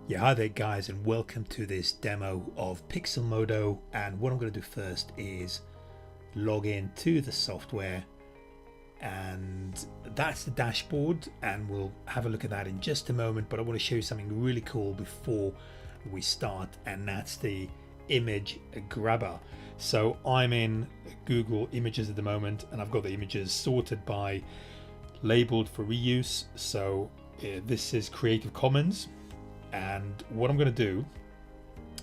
Yeah, hi there guys, and welcome to this demo of PixelModo. And what I'm going to do first is log in to the software, and that's the dashboard, and we'll have a look at that in just a moment. But I want to show you something really cool before we start, and that's the image grabber. So I'm in Google Images at the moment, and I've got the images sorted by labeled for reuse. So this is Creative Commons. And what I'm going to do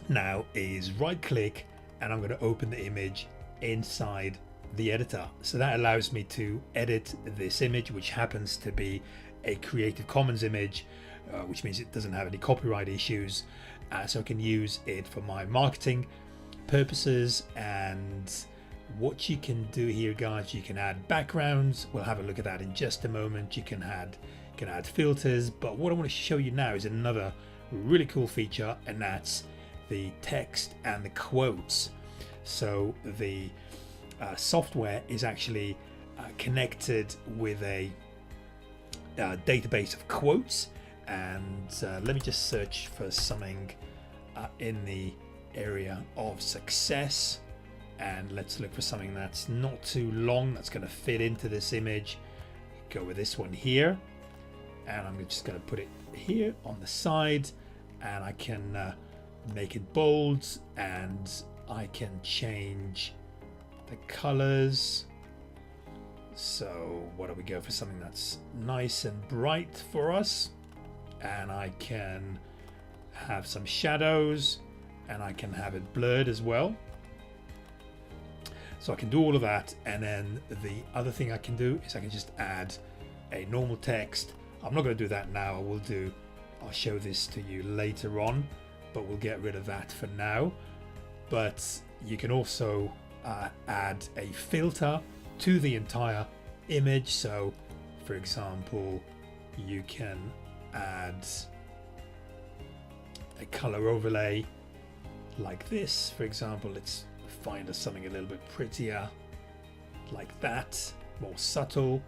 now is right click, and I'm going to open the image inside the editor. So that allows me to edit this image, which happens to be a Creative Commons image, which means it doesn't have any copyright issues. So I can use it for my marketing purposes. And what you can do here, guys, you can add backgrounds. We'll have a look at that in just a moment. You can add filters, but what I want to show you now is another really cool feature, and that's the text and the quotes. So the software is actually connected with a database of quotes, and let me just search for something in the area of success, and let's look for something that's not too long, that's going to fit into this image. Go with this one here, and I'm just going to put it here on the side, and I can make it bold, and I can change the colors. So what do we go for? Something that's nice and bright for us, and I can have some shadows, and I can have it blurred as well. So I can do all of that, and then the other thing I can do is I can just add a normal text. I'm not going to do that now. I'll show this to you later on, but we'll get rid of that for now. But you can also add a filter to the entire image. So for example, you can add a color overlay like this. For example, let's find us something a little bit prettier like that, more subtle,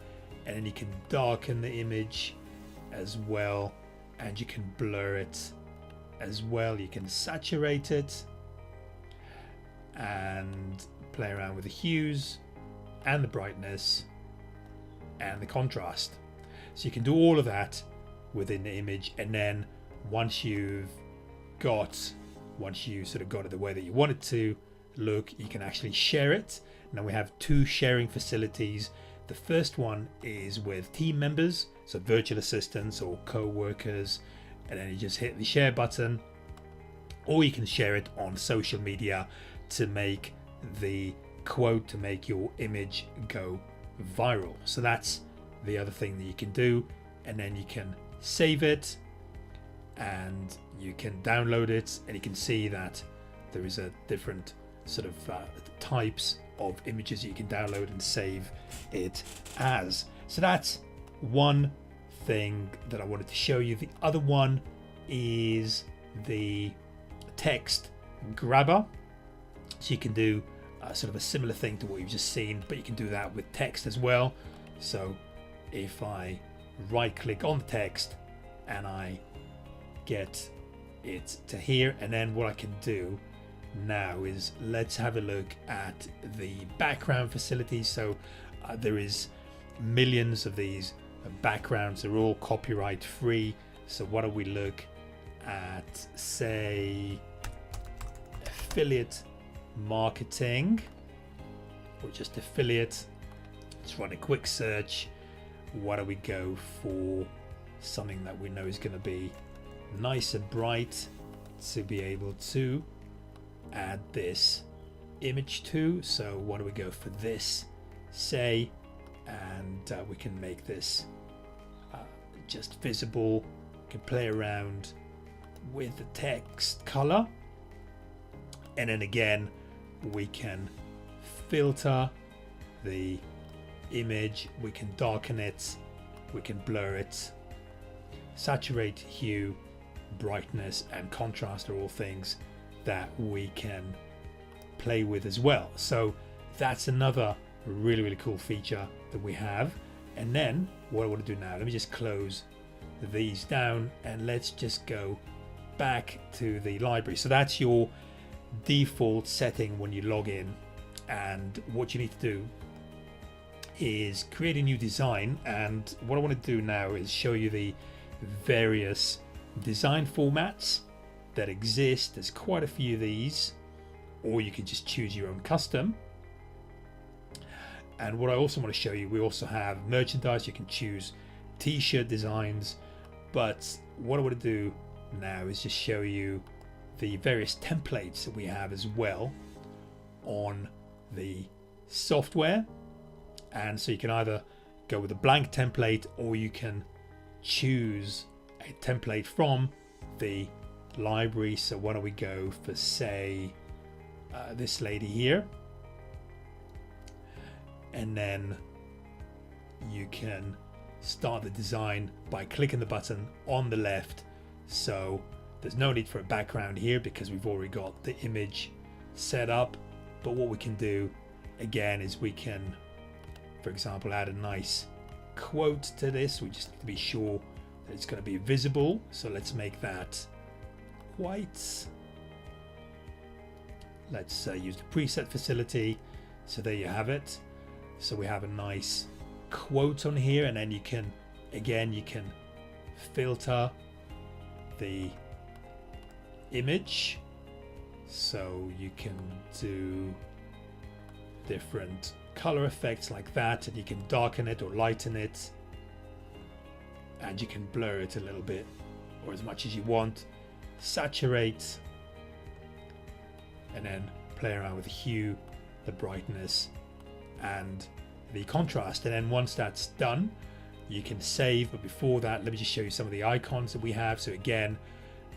and then you can darken the image as well, and you can blur it as well. You can saturate it and play around with the hues and the brightness and the contrast. So you can do all of that within the image, and then once you sort of got it the way that you want it to look, you can actually share it. Now we have two sharing facilities. The first one is with team members, so virtual assistants or co-workers, and then you just hit the share button, or you can share it on social media to make the quote, to make your image go viral. So that's the other thing that you can do, and then you can save it, and you can download it, and you can see that there is a different sort of types of images you can download and save it as. So that's one thing that I wanted to show you. The other one is the text grabber. So you can do sort of a similar thing to what you've just seen, but you can do that with text as well. So if I right click on the text and I get it to here, and then what I can do now is let's have a look at the background facilities. So there is millions of these backgrounds. They're all copyright free. So why don't we look at, say, affiliate marketing, or just affiliate. Let's run a quick search. Why don't we go for something that we know is going to be nice and bright to be able to add this image to. So why don't we go for this, say, and we can make this just visible. We can play around with the text color, and then again we can filter the image, we can darken it, we can blur it, saturate, hue, brightness and contrast are all things that we can play with as well. So that's another really cool feature that we have. And then what I want to do now, let me just close these down, and let's just go back to the library. So that's your default setting when you log in, and what you need to do is create a new design. And what I want to do now is show you the various design formats that exist. There's quite a few of these, or you can just choose your own custom. And what I also want to show you, we also have merchandise. You can choose t-shirt designs, but what I want to do now is just show you the various templates that we have as well on the software. And so you can either go with a blank template, or you can choose a template from the library. So why don't we go for, say, this lady here, and then you can start the design by clicking the button on the left. So there's no need for a background here because we've already got the image set up. But what we can do again is we can, for example, add a nice quote to this. We just need to be sure that it's going to be visible. So let's make that white. Let's use the preset facility. So there you have it. So we have a nice quote on here, and then you can, again, you can filter the image. So you can do different color effects like that, and you can darken it or lighten it, and you can blur it a little bit or as much as you want, saturate, and then play around with the hue, the brightness, and the contrast. And then once that's done, you can save. But before that, let me just show you some of the icons that we have. So again,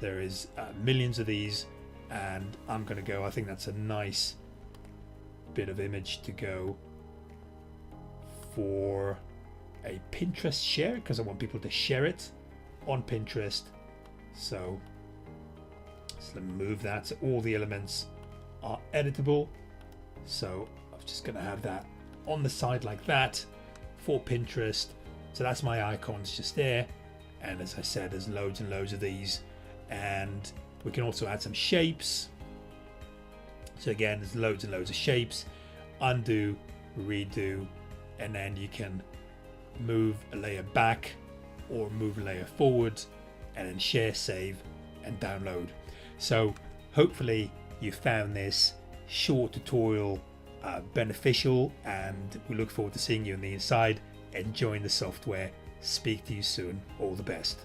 there is millions of these, and I'm going to go, I think that's a nice bit of image to go for a Pinterest share, because I want people to share it on Pinterest. So let me move that so all the elements are editable. So I'm just going to have that on the side like that for Pinterest. So that's my icons just there, and as I said, there's loads and loads of these, and we can also add some shapes. So again, there's loads and loads of shapes. Undo, redo, and then you can move a layer back or move a layer forward, and then share, save, and download. So hopefully you found this short tutorial beneficial, and we look forward to seeing you on the inside, enjoying the software. Speak to you soon. All the best.